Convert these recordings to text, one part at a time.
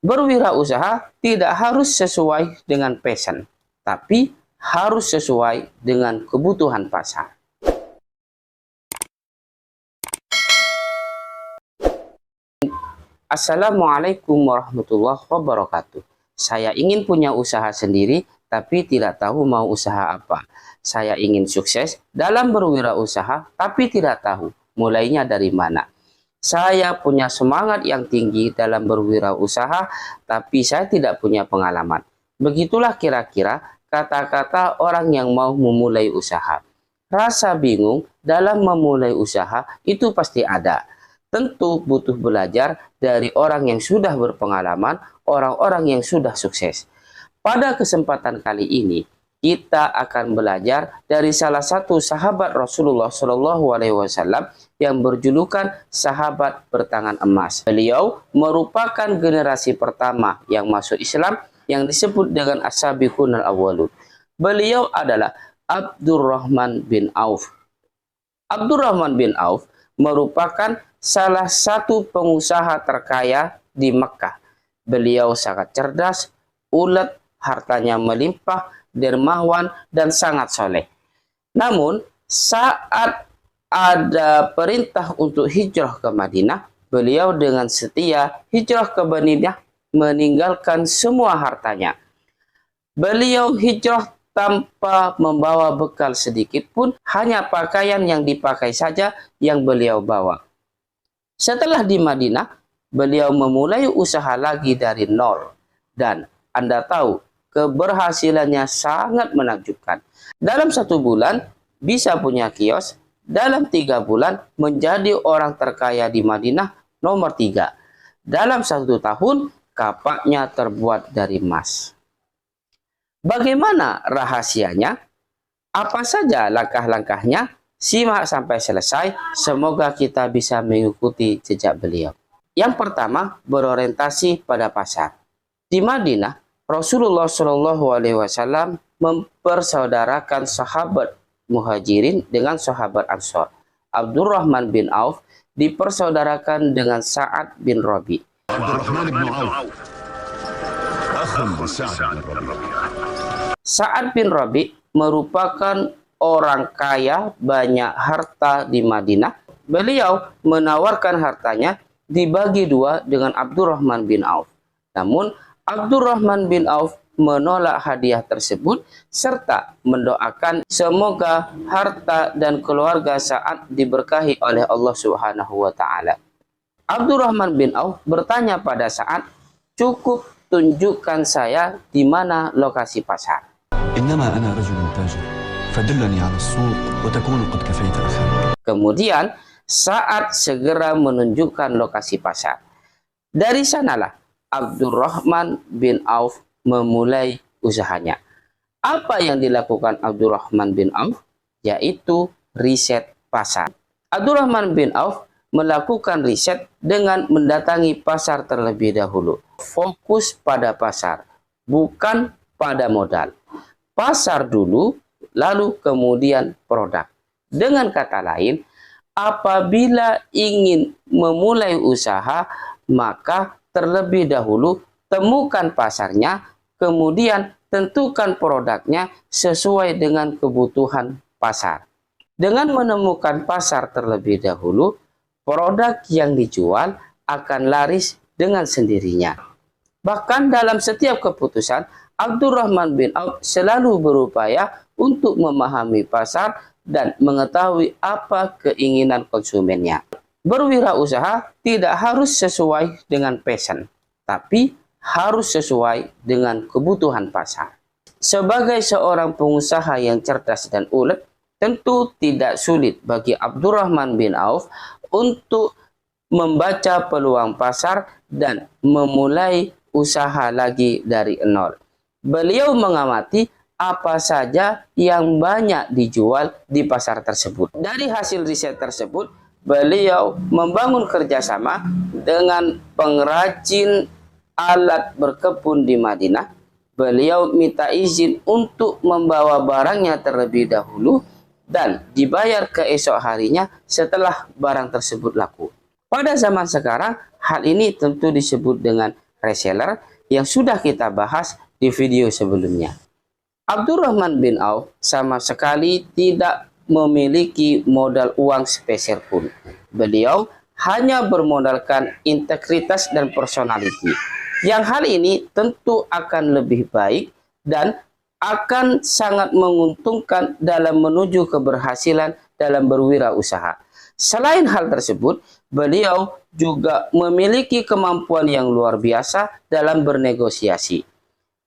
Berwirausaha tidak harus sesuai dengan passion, tapi harus sesuai dengan kebutuhan pasar. Assalamualaikum warahmatullahi wabarakatuh. Saya ingin punya usaha sendiri, tapi tidak tahu mau usaha apa. Saya ingin sukses dalam berwirausaha, tapi tidak tahu mulainya dari mana. Saya punya semangat yang tinggi dalam berwirausaha, tapi saya tidak punya pengalaman. Begitulah kira-kira kata-kata orang yang mau memulai usaha. Rasa bingung dalam memulai usaha itu pasti ada. Tentu butuh belajar dari orang yang sudah berpengalaman, orang-orang yang sudah sukses. Pada kesempatan kali ini, kita akan belajar dari salah satu sahabat Rasulullah SAW yang berjulukan sahabat bertangan emas. Beliau merupakan generasi pertama yang masuk Islam yang disebut dengan as-sabiqunal awwalun. Beliau adalah Abdurrahman bin Auf. Abdurrahman bin Auf merupakan salah satu pengusaha terkaya di Mekkah. Beliau sangat cerdas, ulet, hartanya melimpah, dermawan, dan sangat soleh. Namun, saat ada perintah untuk hijrah ke Madinah, beliau dengan setia hijrah ke Madinah, meninggalkan semua hartanya. Beliau hijrah tanpa membawa bekal sedikit pun, hanya pakaian yang dipakai saja yang beliau bawa. Setelah di Madinah, beliau memulai usaha lagi dari nol. Dan Anda tahu, keberhasilannya sangat menakjubkan. Dalam 1 bulan bisa punya kios, dalam 3 bulan menjadi orang terkaya di Madinah nomor 3. Dalam 1 tahun kapaknya terbuat dari emas. Bagaimana rahasianya? Apa saja langkah-langkahnya? Simak sampai selesai, semoga kita bisa mengikuti jejak beliau. Yang pertama, berorientasi pada pasar. Di Madinah, Rasulullah SAW mempersaudarakan sahabat muhajirin dengan sahabat ansor. Abdurrahman bin Auf dipersaudarakan dengan Sa'ad bin Rabi. Sa'ad bin Rabi merupakan orang kaya, banyak harta di Madinah. Beliau menawarkan hartanya dibagi 2 dengan Abdurrahman bin Auf. Namun Abdurrahman bin Auf menolak hadiah tersebut serta mendoakan semoga harta dan keluarga Sa'ad diberkahi oleh Allah Subhanahu wa taala. Abdurrahman bin Auf bertanya pada Sa'ad, "Cukup tunjukkan saya di mana lokasi pasar." Kemudian Sa'ad segera menunjukkan lokasi pasar. Dari sanalah Abdurrahman bin Auf memulai usahanya. Apa yang dilakukan Abdurrahman bin Auf? Yaitu riset pasar. Abdurrahman bin Auf melakukan riset dengan mendatangi pasar terlebih dahulu. Fokus pada pasar, bukan pada modal. Pasar dulu, lalu kemudian produk. Dengan kata lain, apabila ingin memulai usaha, maka terlebih dahulu temukan pasarnya, kemudian tentukan produknya sesuai dengan kebutuhan pasar. Dengan menemukan pasar terlebih dahulu, produk yang dijual akan laris dengan sendirinya. Bahkan dalam setiap keputusan, Abdurrahman bin Auf selalu berupaya untuk memahami pasar dan mengetahui apa keinginan konsumennya. Berwirausaha tidak harus sesuai dengan passion, tapi harus sesuai dengan kebutuhan pasar. Sebagai seorang pengusaha yang cerdas dan ulet, tentu tidak sulit bagi Abdurrahman bin Auf untuk membaca peluang pasar dan memulai usaha lagi dari nol. Beliau mengamati apa saja yang banyak dijual di pasar tersebut. Dari hasil riset tersebut, beliau membangun kerjasama dengan pengrajin alat berkebun di Madinah. Beliau minta izin untuk membawa barangnya terlebih dahulu dan dibayar keesok harinya setelah barang tersebut laku. Pada zaman sekarang, hal ini tentu disebut dengan reseller yang sudah kita bahas di video sebelumnya. Abdurrahman bin Auf sama sekali tidak memiliki modal uang sepeser pun. Beliau hanya bermodalkan integritas dan personality. Yang hal ini tentu akan lebih baik dan akan sangat menguntungkan dalam menuju keberhasilan dalam berwirausaha. Selain hal tersebut, beliau juga memiliki kemampuan yang luar biasa dalam bernegosiasi.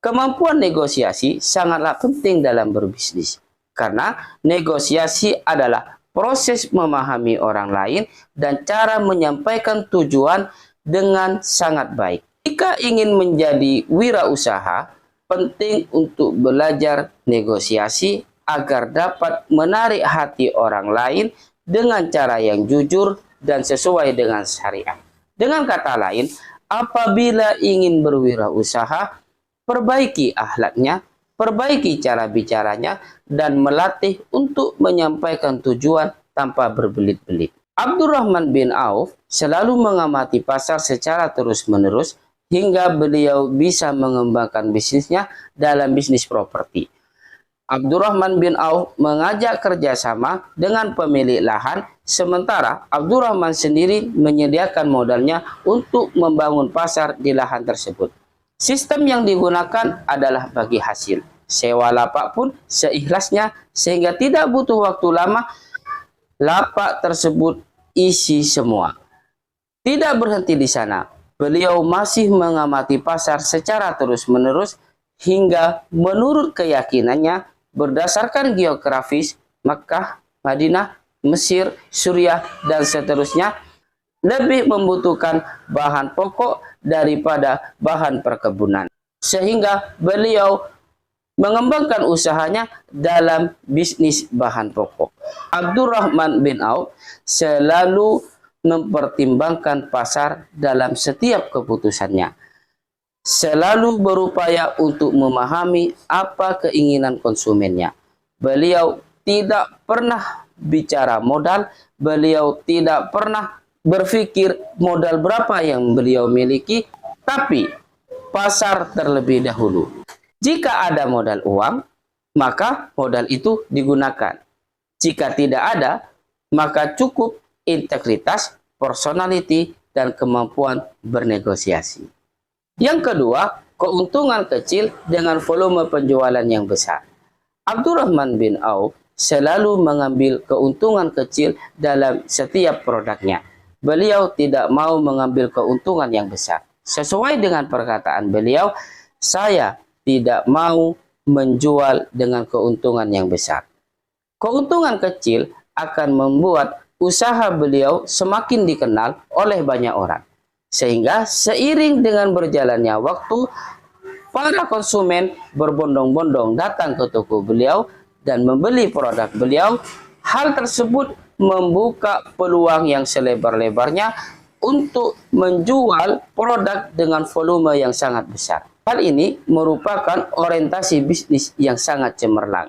Kemampuan negosiasi sangatlah penting dalam berbisnis, karena negosiasi adalah proses memahami orang lain dan cara menyampaikan tujuan dengan sangat baik. Jika ingin menjadi wirausaha, penting untuk belajar negosiasi agar dapat menarik hati orang lain dengan cara yang jujur dan sesuai dengan syariat. Dengan kata lain, apabila ingin berwirausaha, perbaiki akhlaknya, perbaiki cara bicaranya, dan melatih untuk menyampaikan tujuan tanpa berbelit-belit. Abdurrahman bin Auf selalu mengamati pasar secara terus-menerus hingga beliau bisa mengembangkan bisnisnya dalam bisnis properti. Abdurrahman bin Auf mengajak kerjasama dengan pemilik lahan, sementara Abdurrahman sendiri menyediakan modalnya untuk membangun pasar di lahan tersebut. Sistem yang digunakan adalah bagi hasil. Sewa lapak pun seikhlasnya sehingga tidak butuh waktu lama lapak tersebut isi semua. Tidak berhenti di sana. Beliau masih mengamati pasar secara terus-menerus hingga menurut keyakinannya berdasarkan geografis Makkah, Madinah, Mesir, Suriah, dan seterusnya lebih membutuhkan bahan pokok daripada bahan perkebunan. Sehingga beliau mengembangkan usahanya dalam bisnis bahan pokok. Abdurrahman bin Auf selalu mempertimbangkan pasar dalam setiap keputusannya. Selalu berupaya untuk memahami apa keinginan konsumennya. Beliau tidak pernah bicara modal, beliau tidak pernah berpikir modal berapa yang beliau miliki, tapi pasar terlebih dahulu. Jika ada modal uang, maka modal itu digunakan. Jika tidak ada, maka cukup integritas, personality, dan kemampuan bernegosiasi. Yang kedua, keuntungan kecil dengan volume penjualan yang besar. Abdurrahman bin Auf selalu mengambil keuntungan kecil dalam setiap produknya. Beliau tidak mau mengambil keuntungan yang besar. Sesuai dengan perkataan beliau, saya tidak mau menjual dengan keuntungan yang besar. Keuntungan kecil akan membuat usaha beliau semakin dikenal oleh banyak orang. Sehingga seiring dengan berjalannya waktu, para konsumen berbondong-bondong datang ke toko beliau dan membeli produk beliau. Hal tersebut membuka peluang yang selebar-lebarnya untuk menjual produk dengan volume yang sangat besar. Hal ini merupakan orientasi bisnis yang sangat cemerlang.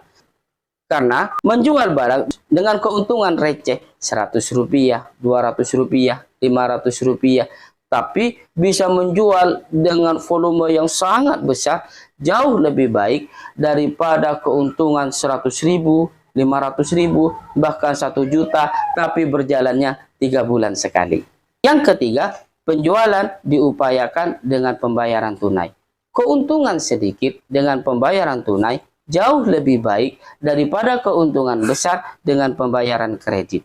Karena menjual barang dengan keuntungan receh 100 rupiah, 200 rupiah, 500 rupiah, tapi bisa menjual dengan volume yang sangat besar, jauh lebih baik daripada keuntungan 100 ribu, 500 ribu, bahkan 1 juta, tapi berjalannya 3 bulan sekali. Yang ketiga, penjualan diupayakan dengan pembayaran tunai. Keuntungan sedikit dengan pembayaran tunai jauh lebih baik daripada keuntungan besar dengan pembayaran kredit.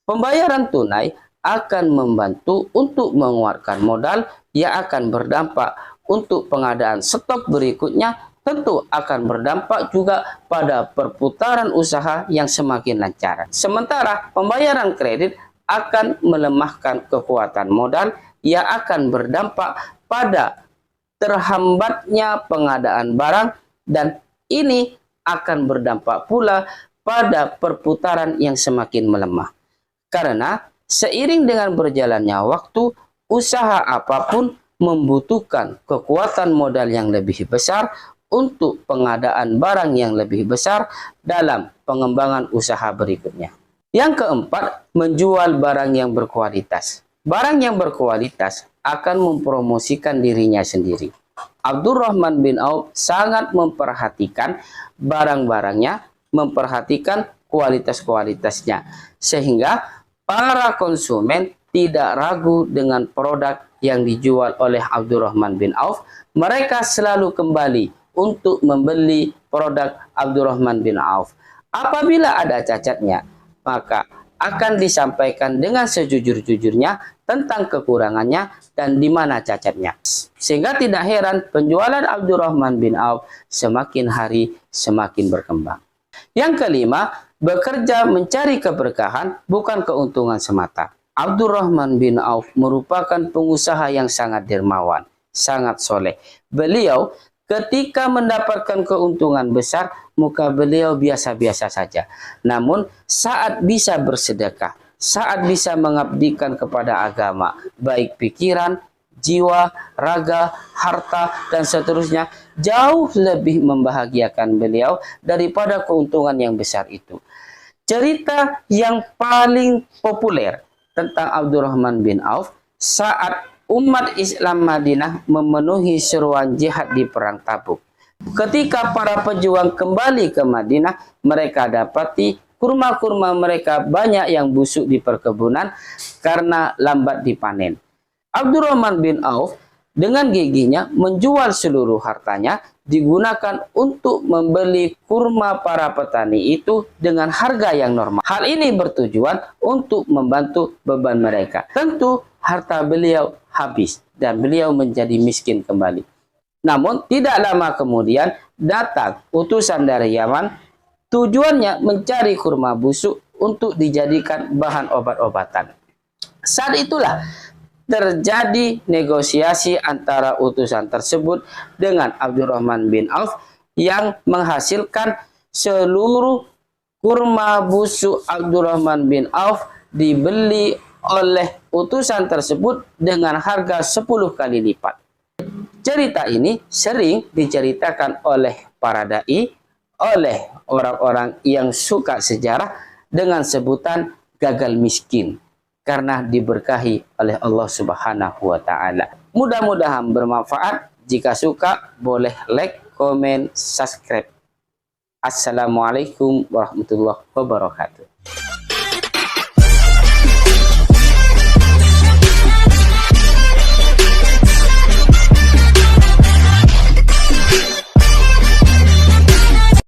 Pembayaran tunai akan membantu untuk mengeluarkan modal yang akan berdampak untuk pengadaan stok berikutnya, tentu akan berdampak juga pada perputaran usaha yang semakin lancar. Sementara pembayaran kredit akan melemahkan kekuatan modal yang akan berdampak pada terhambatnya pengadaan barang, dan ini akan berdampak pula pada perputaran yang semakin melemah. Karena seiring dengan berjalannya waktu, usaha apapun membutuhkan kekuatan modal yang lebih besar untuk pengadaan barang yang lebih besar dalam pengembangan usaha berikutnya. Yang keempat, menjual barang yang berkualitas. Barang yang berkualitas akan mempromosikan dirinya sendiri. Abdurrahman bin Auf sangat memperhatikan barang-barangnya, memperhatikan kualitas-kualitasnya, sehingga para konsumen tidak ragu dengan produk yang dijual oleh Abdurrahman bin Auf. Mereka selalu kembali untuk membeli produk Abdurrahman bin Auf. Apabila ada cacatnya, maka akan disampaikan dengan sejujur-jujurnya tentang kekurangannya dan di mana cacatnya. Sehingga tidak heran penjualan Abdurrahman bin Auf semakin hari semakin berkembang. Yang kelima, bekerja mencari keberkahan bukan keuntungan semata. Abdurrahman bin Auf merupakan pengusaha yang sangat dermawan, sangat soleh. Beliau ketika mendapatkan keuntungan besar, muka beliau biasa-biasa saja. Namun saat bisa bersedekah, saat bisa mengabdikan kepada agama, baik pikiran, jiwa, raga, harta, dan seterusnya, jauh lebih membahagiakan beliau daripada keuntungan yang besar itu. Cerita yang paling populer tentang Abdurrahman bin Auf saat umat Islam Madinah memenuhi seruan jihad di Perang Tabuk. Ketika para pejuang kembali ke Madinah, mereka dapati kurma-kurma mereka banyak yang busuk di perkebunan karena lambat dipanen. Abdurrahman bin Auf dengan giginya menjual seluruh hartanya, digunakan untuk membeli kurma para petani itu dengan harga yang normal. Hal ini bertujuan untuk membantu beban mereka. Tentu harta beliau habis dan beliau menjadi miskin kembali. Namun tidak lama kemudian datang utusan dari Yaman, tujuannya mencari kurma busuk untuk dijadikan bahan obat-obatan. Saat itulah terjadi negosiasi antara utusan tersebut dengan Abdurrahman bin Auf yang menghasilkan seluruh kurma busuk Abdurrahman bin Auf dibeli oleh utusan tersebut dengan harga 10 kali lipat. Cerita ini sering diceritakan oleh para dai, oleh orang-orang yang suka sejarah dengan sebutan gagal miskin, karena diberkahi oleh Allah Subhanahu wa Ta'ala. Mudah-mudahan bermanfaat. Jika suka, boleh like, komen, subscribe. Assalamualaikum warahmatullahi wabarakatuh.